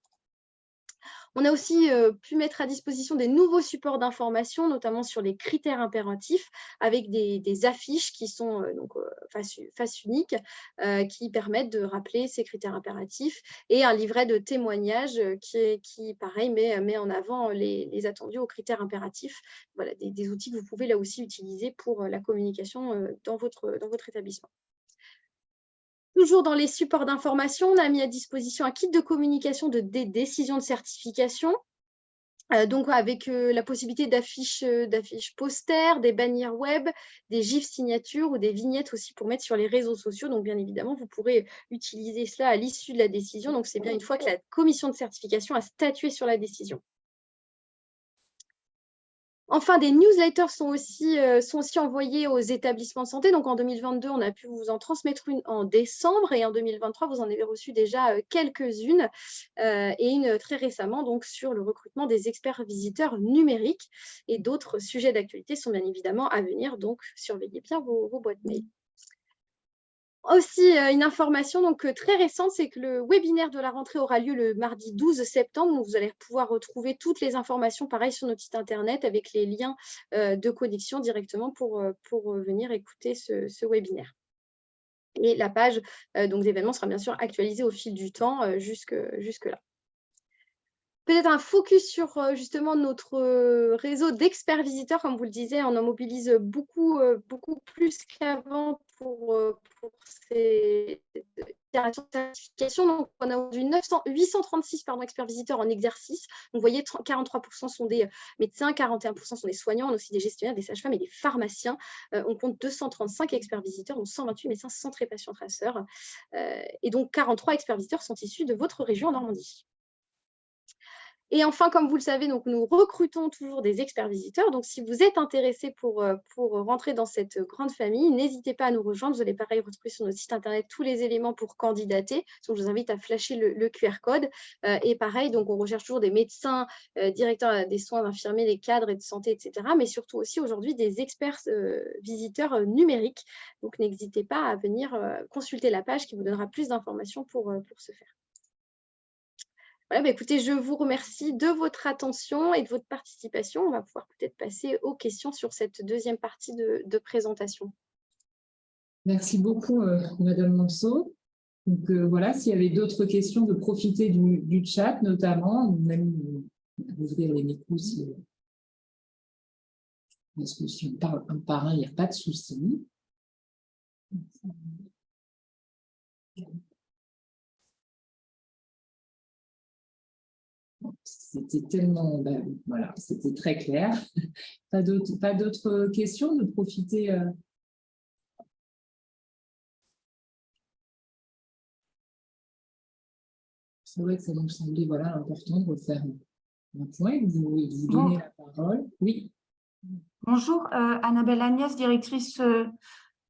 On a aussi pu mettre à disposition des nouveaux supports d'information, notamment sur les critères impératifs, avec des affiches qui sont face unique, qui permettent de rappeler ces critères impératifs, et un livret de témoignages qui pareil, met en avant les attendus aux critères impératifs. Voilà, des outils que vous pouvez là aussi utiliser pour la communication dans votre établissement. Toujours dans les supports d'information, on a mis à disposition un kit de communication des décisions de certification, donc avec la possibilité d'affiches posters, des bannières web, des gifs signatures ou des vignettes aussi pour mettre sur les réseaux sociaux. Donc, bien évidemment, vous pourrez utiliser cela à l'issue de la décision. Donc, c'est bien une fois que la commission de certification a statué sur la décision. Enfin, des newsletters sont aussi envoyés aux établissements de santé. Donc, en 2022, on a pu vous en transmettre une en décembre, et en 2023, vous en avez reçu déjà quelques-unes, et une très récemment donc, sur le recrutement des experts visiteurs numériques. Et d'autres sujets d'actualité sont bien évidemment à venir, donc surveillez bien vos boîtes mail. Aussi, une information donc, très récente, c'est que le webinaire de la rentrée aura lieu le mardi 12 septembre. Donc, vous allez pouvoir retrouver toutes les informations, pareil, sur notre site internet, avec les liens de connexion directement pour venir écouter ce webinaire. Et la page d'événements sera bien sûr actualisée au fil du temps jusque-là. Peut-être un focus sur justement notre réseau d'experts visiteurs. Comme vous le disiez, on en mobilise beaucoup plus qu'avant pour ces déclarations de certification. Donc, on a aujourd'hui 836 experts visiteurs en exercice. Donc, vous voyez, 43% sont des médecins, 41% sont des soignants, on a aussi des gestionnaires, des sages-femmes et des pharmaciens. On compte 235 experts visiteurs, dont 128 médecins centrés patients traceurs. Et donc, 43 experts visiteurs sont issus de votre région en Normandie. Et enfin, comme vous le savez, donc, nous recrutons toujours des experts visiteurs. Donc, si vous êtes intéressé pour rentrer dans cette grande famille, n'hésitez pas à nous rejoindre. Vous allez pareil retrouver sur notre site internet tous les éléments pour candidater. Donc, je vous invite à flasher le QR code. Et pareil, donc, on recherche toujours des médecins, directeurs des soins, infirmiers, des cadres et de santé, etc. Mais surtout aussi aujourd'hui des experts visiteurs numériques. Donc, n'hésitez pas à venir consulter la page qui vous donnera plus d'informations pour ce faire. Voilà, écoutez, je vous remercie de votre attention et de votre participation. On va pouvoir peut-être passer aux questions sur cette deuxième partie de présentation. Merci beaucoup, Madame Monceau. Donc, voilà, s'il y avait d'autres questions, de profiter du chat notamment, ou même ouvrir les micros parce que si on parle un par un, il n'y a pas de souci. C'était tellement, voilà, c'était très clair. Pas d'autres questions, de profiter c'est vrai que ça nous semblait important de refaire un point et de vous donner la parole. Oui. Bonjour, Annabelle Agnès, directrice de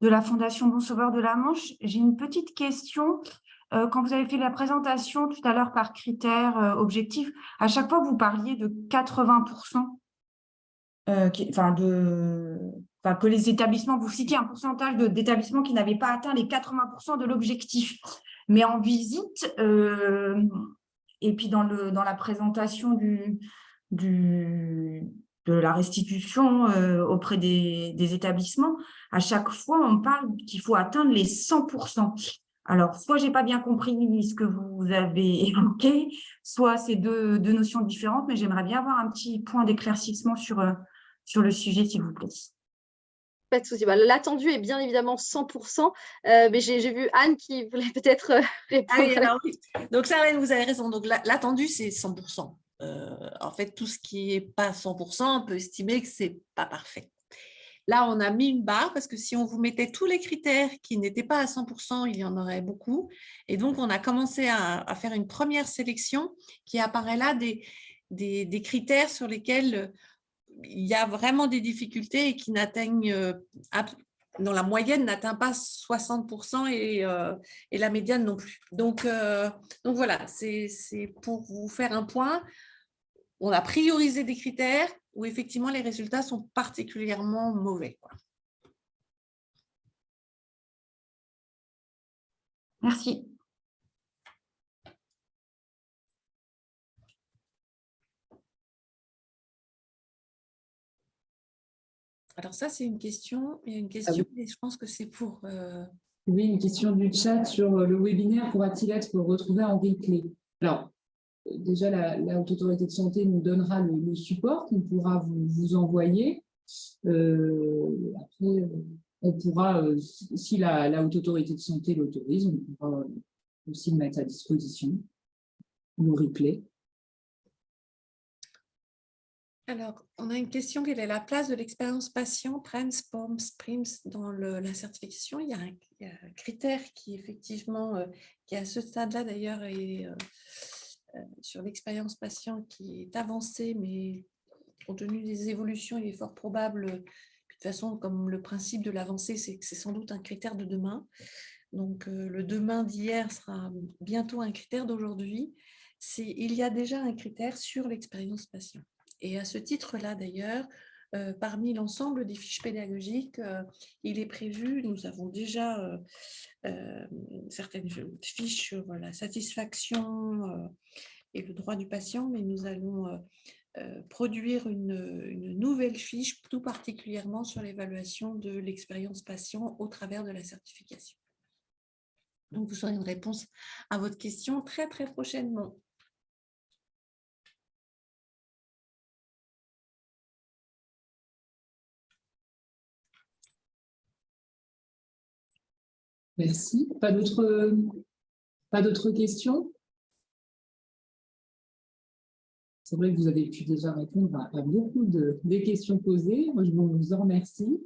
la Fondation Bon Sauveur de la Manche. J'ai une petite question. Quand vous avez fait la présentation tout à l'heure par critères objectifs, à chaque fois, vous parliez de 80%, que les établissements, vous citiez un pourcentage d'établissements qui n'avaient pas atteint les 80% de l'objectif. Mais en visite, et puis dans la présentation de la restitution auprès des établissements, à chaque fois, on parle qu'il faut atteindre les 100%. Alors, soit je n'ai pas bien compris ce que vous avez évoqué, soit c'est deux notions différentes, mais j'aimerais bien avoir un petit point d'éclaircissement sur le sujet, s'il vous plaît. Pas de souci. L'attendu est bien évidemment 100%, mais j'ai vu Anne qui voulait peut-être répondre. Ah oui, alors oui. Donc, Sarah, vous avez raison. Donc, l'attendu, c'est 100%. En fait, tout ce qui n'est pas 100%, on peut estimer que ce n'est pas parfait. Là, on a mis une barre parce que si on vous mettait tous les critères qui n'étaient pas à 100%, il y en aurait beaucoup. Et donc, on a commencé à faire une première sélection qui apparaît là des critères sur lesquels il y a vraiment des difficultés et qui n'atteignent, dont la moyenne n'atteint pas 60% et la médiane non plus. Donc voilà, c'est pour vous faire un point. On a priorisé des critères où effectivement les résultats sont particulièrement mauvais, quoi. Merci. Alors ça, c'est une question. Il y a une question, et je pense que c'est pour… Oui, une question du chat sur le webinaire pourra-t-il être retrouvé en replay? Alors, déjà, la Haute Autorité de Santé nous donnera le support qu'on pourra vous envoyer. Après, on pourra, si la Haute Autorité de Santé l'autorise, on pourra aussi le mettre à disposition, le replay. Alors, on a une question, quelle est la place de l'expérience patient, PREMS, POMS, PRIMS dans la certification? Il y a un critère qui effectivement, qui à ce stade-là d'ailleurs est sur l'expérience patient qui est avancé, mais compte tenu des évolutions, il est fort probable, de toute façon, comme le principe de l'avancée, c'est que c'est sans doute un critère de demain. Donc, le demain d'hier sera bientôt un critère d'aujourd'hui. Il y a déjà un critère sur l'expérience patient. Et à ce titre-là, d'ailleurs, parmi l'ensemble des fiches pédagogiques, il est prévu, nous avons déjà certaines fiches sur la satisfaction et le droit du patient, mais nous allons produire une nouvelle fiche, tout particulièrement sur l'évaluation de l'expérience patient au travers de la certification. Donc, vous aurez une réponse à votre question très, très prochainement. Merci. Pas d'autres questions? C'est vrai que vous avez pu déjà répondre à beaucoup des questions posées. Moi, je vous en remercie.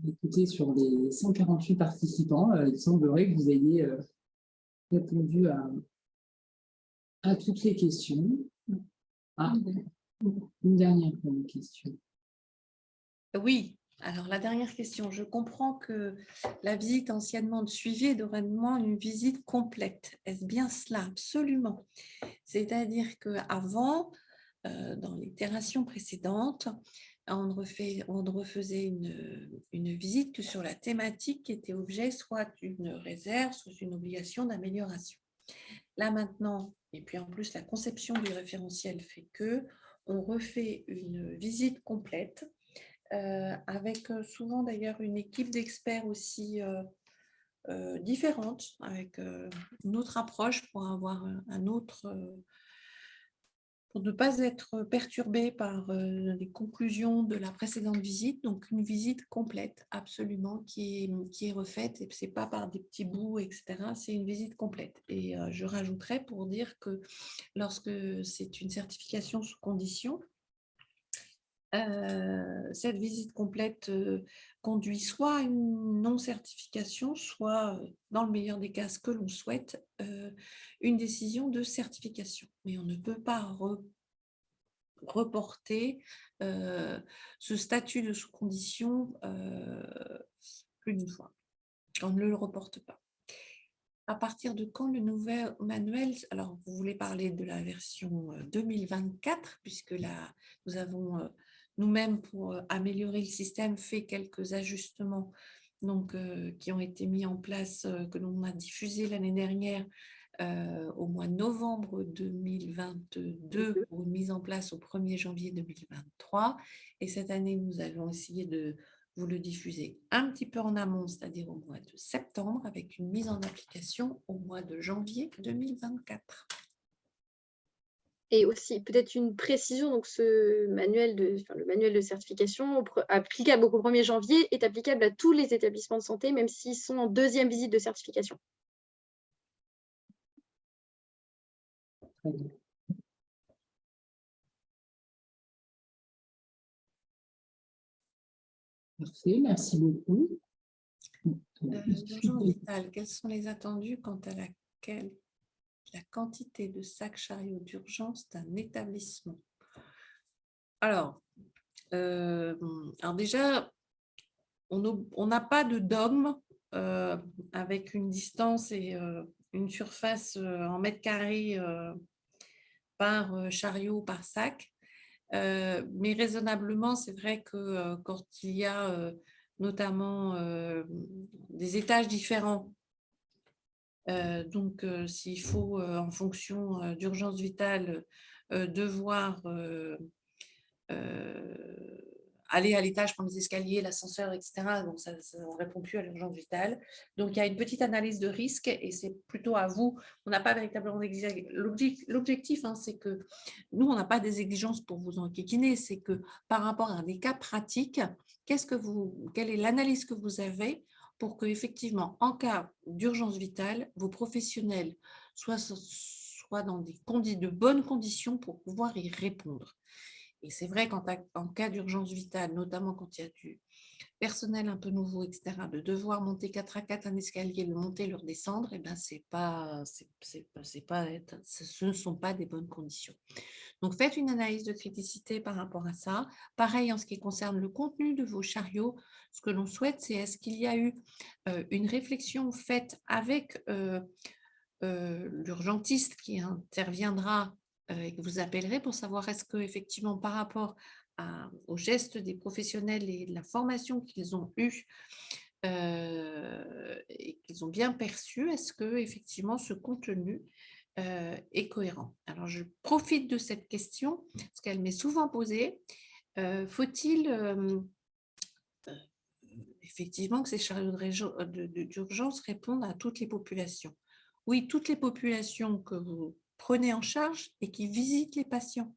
Écoutez, sur les 148 participants, il semblerait que vous ayez répondu à toutes les questions. Ah, une dernière question. Oui, alors la dernière question. Je comprends que la visite anciennement de suivi est dorénavant une visite complète. Est-ce bien cela? Absolument. C'est-à-dire qu'avant, dans l'itération précédente, on ne refaisait une visite que sur la thématique qui était objet soit d'une réserve, soit d'une obligation d'amélioration. Là maintenant, et puis en plus la conception du référentiel fait que on refait une visite complète avec souvent d'ailleurs une équipe d'experts aussi différente, avec une autre approche pour avoir un autre… pour ne pas être perturbé par les conclusions de la précédente visite. Donc, une visite complète, absolument, qui est refaite. Et ce n'est pas par des petits bouts, etc. C'est une visite complète. Et je rajouterais pour dire que lorsque c'est une certification sous condition, cette visite complète conduit soit à une non-certification, soit, dans le meilleur des cas, ce que l'on souhaite, une décision de certification. Mais on ne peut pas reporter ce statut de sous-condition plus d'une fois. On ne le reporte pas. À partir de quand le nouvel manuel, alors vous voulez parler de la version 2024, puisque là, nous avons nous-mêmes, pour améliorer le système, fait quelques ajustements donc, qui ont été mis en place, que l'on a diffusé l'année dernière au mois de novembre 2022 pour une mise en place au 1er janvier 2023. Et cette année, nous allons essayer de vous le diffuser un petit peu en amont, c'est-à-dire au mois de septembre, avec une mise en application au mois de janvier 2024. Et aussi, peut-être une précision, donc le manuel de certification applicable au 1er janvier est applicable à tous les établissements de santé, même s'ils sont en deuxième visite de certification. Très bien. Parfait, merci beaucoup. L'urgence vitale, quels sont les attendus quant à la quantité de sacs chariots d'urgence d'un établissement? Alors déjà, on n'a pas de dôme avec une distance et une surface en mètres carrés par chariot, par sac. Mais raisonnablement, c'est vrai que quand il y a notamment des étages différents, donc s'il faut, en fonction d'urgence vitale, devoir aller à l'étage, prendre les escaliers, l'ascenseur, etc. Donc, ça ne répond plus à l'urgence vitale. Donc, il y a une petite analyse de risque et c'est plutôt à vous. On n'a pas véritablement d'exigence. L'objectif, c'est que nous, on n'a pas des exigences pour vous enquiquiner. C'est que par rapport à des cas pratiques, quelle est l'analyse que vous avez pour que, effectivement, en cas d'urgence vitale, vos professionnels soient dans de bonnes conditions pour pouvoir y répondre. Et c'est vrai qu'en cas d'urgence vitale, notamment quand il y a du personnel un peu nouveau, etc., de devoir monter 4 à 4 un escalier, le monter, le redescendre, eh ben, ce ne sont pas des bonnes conditions. Donc, faites une analyse de criticité par rapport à ça. Pareil, en ce qui concerne le contenu de vos chariots, ce que l'on souhaite, c'est est-ce qu'il y a eu une réflexion faite avec l'urgentiste qui interviendra et que vous appellerez pour savoir est-ce que, effectivement, par rapport aux gestes des professionnels et de la formation qu'ils ont eue et qu'ils ont bien perçu, est-ce que, effectivement, ce contenu est cohérent? Alors, je profite de cette question parce qu'elle m'est souvent posée. Faut-il effectivement que ces chariots d'urgence répondent à toutes les populations? Oui, toutes les populations que vous prenez en charge et qui visitent les patients.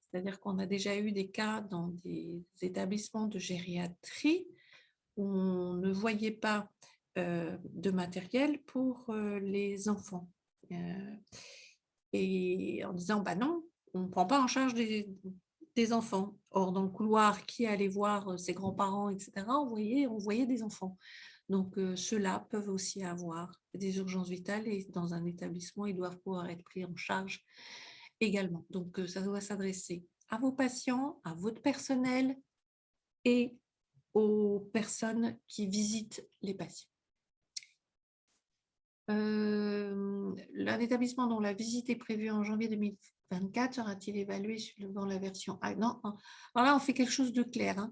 C'est-à-dire qu'on a déjà eu des cas dans des établissements de gériatrie où on ne voyait pas de matériel pour les enfants. Et en disant, non, on ne prend pas en charge des enfants. Or, dans le couloir, qui allait voir ses grands-parents, etc., on voyait des enfants. Donc, ceux-là peuvent aussi avoir des urgences vitales et dans un établissement, ils doivent pouvoir être pris en charge également. Donc, ça doit s'adresser à vos patients, à votre personnel et aux personnes qui visitent les patients. Un établissement dont la visite est prévue en janvier 2024 sera-t-il évalué suivant la version A? Non, alors là, on fait quelque chose de clair.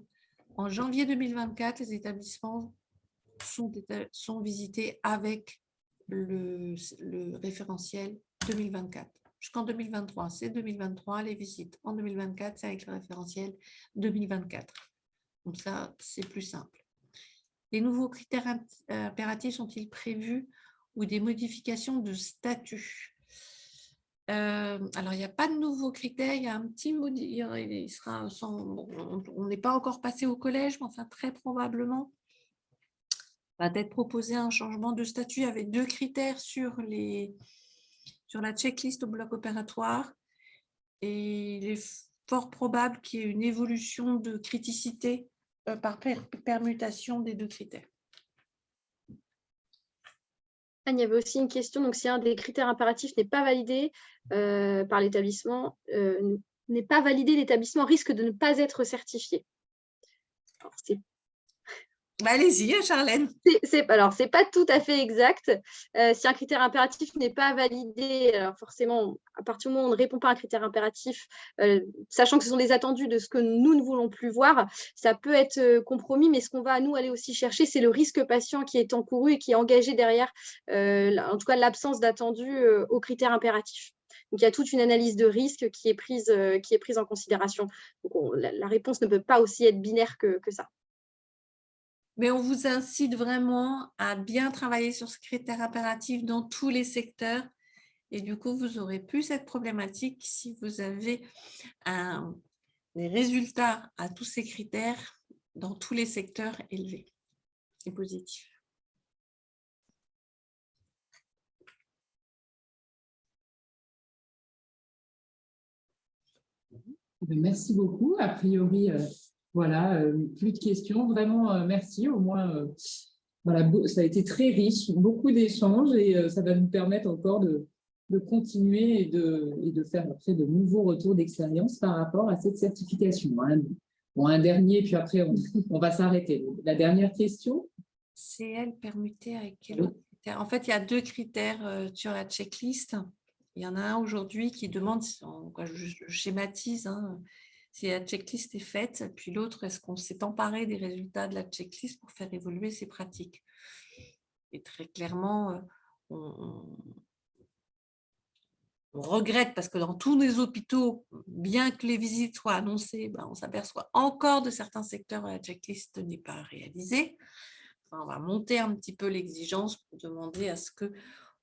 En janvier 2024, les établissements sont visités avec le référentiel 2024. Jusqu'en 2023, c'est 2023. Les visites en 2024, c'est avec le référentiel 2024. Donc ça, c'est plus simple. Les nouveaux critères impératifs sont-ils prévus ou des modifications de statut? Alors, il n'y a pas de nouveaux critères, il y a un petit mot, il sera on n'est pas encore passé au collège, mais enfin très probablement va être proposé un changement de statut avec 2 critères sur la checklist au bloc opératoire. Et il est fort probable qu'il y ait une évolution de criticité par permutation des deux critères. Il y avait aussi une question, donc si un des critères impératifs n'est pas validé par l'établissement, l'établissement risque de ne pas être certifié. Alors, Allez-y, Charlène. alors, c'est pas tout à fait exact. Si un critère impératif n'est pas validé, alors forcément, à partir du moment où on ne répond pas à un critère impératif, sachant que ce sont des attendus de ce que nous ne voulons plus voir, ça peut être compromis, mais ce qu'on va, nous, aller aussi chercher, c'est le risque patient qui est encouru et qui est engagé derrière, en tout cas, l'absence d'attendu aux critères impératifs. Donc, il y a toute une analyse de risque qui est prise en considération. Donc, la réponse ne peut pas aussi être binaire que ça. Mais on vous incite vraiment à bien travailler sur ce critère impératif dans tous les secteurs. Et du coup, vous n'aurez plus cette problématique si vous avez des résultats à tous ces critères dans tous les secteurs élevés et positifs. Merci beaucoup. A priori, voilà, plus de questions. Vraiment, merci. Au moins, voilà, ça a été très riche, beaucoup d'échanges et ça va nous permettre encore de continuer et de faire après de nouveaux retours d'expérience par rapport à cette certification. Bon, un dernier, puis après, on va s'arrêter. La dernière question. CL permuté avec quel autre critère? En fait, il y a deux critères sur la checklist. Il y en a un aujourd'hui qui demande, je schématise, si la checklist est faite, puis l'autre, est-ce qu'on s'est emparé des résultats de la checklist pour faire évoluer ses pratiques? Et très clairement, on regrette parce que dans tous les hôpitaux, bien que les visites soient annoncées, on s'aperçoit encore de certains secteurs où la checklist n'est pas réalisée. Enfin, on va monter un petit peu l'exigence pour demander à ce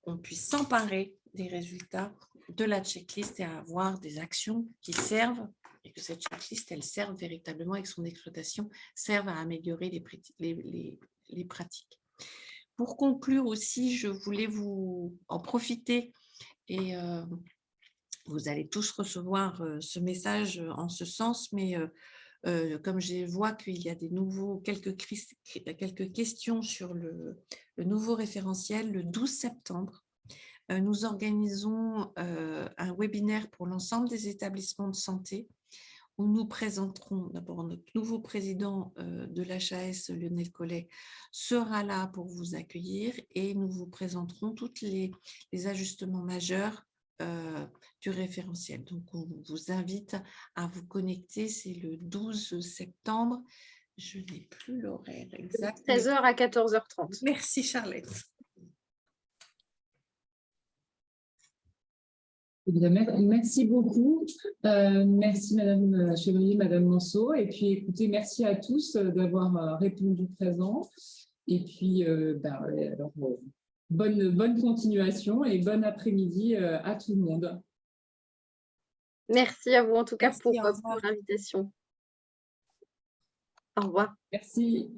qu'on puisse s'emparer des résultats de la checklist et avoir des actions qui servent et que cette checklist, elle serve véritablement avec son exploitation, serve à améliorer les pratiques. Pour conclure aussi, je voulais vous en profiter et vous allez tous recevoir ce message en ce sens, mais comme je vois qu'il y a quelques questions sur le nouveau référentiel, le 12 septembre, nous organisons un webinaire pour l'ensemble des établissements de santé où nous présenterons d'abord notre nouveau président de l'HAS, Lionel Collet, sera là pour vous accueillir et nous vous présenterons tous les ajustements majeurs du référentiel. Donc, on vous invite à vous connecter, c'est le 12 septembre. Je n'ai plus l'horaire exact. 13h à 14h30. Merci, Charlotte. Merci beaucoup. Merci Madame Chevrier, Madame Manceau. Et puis écoutez, merci à tous d'avoir répondu présent. Et puis alors, bonne continuation et bon après-midi à tout le monde. Merci à vous en tout cas Merci, pour l'invitation. Au revoir. Merci.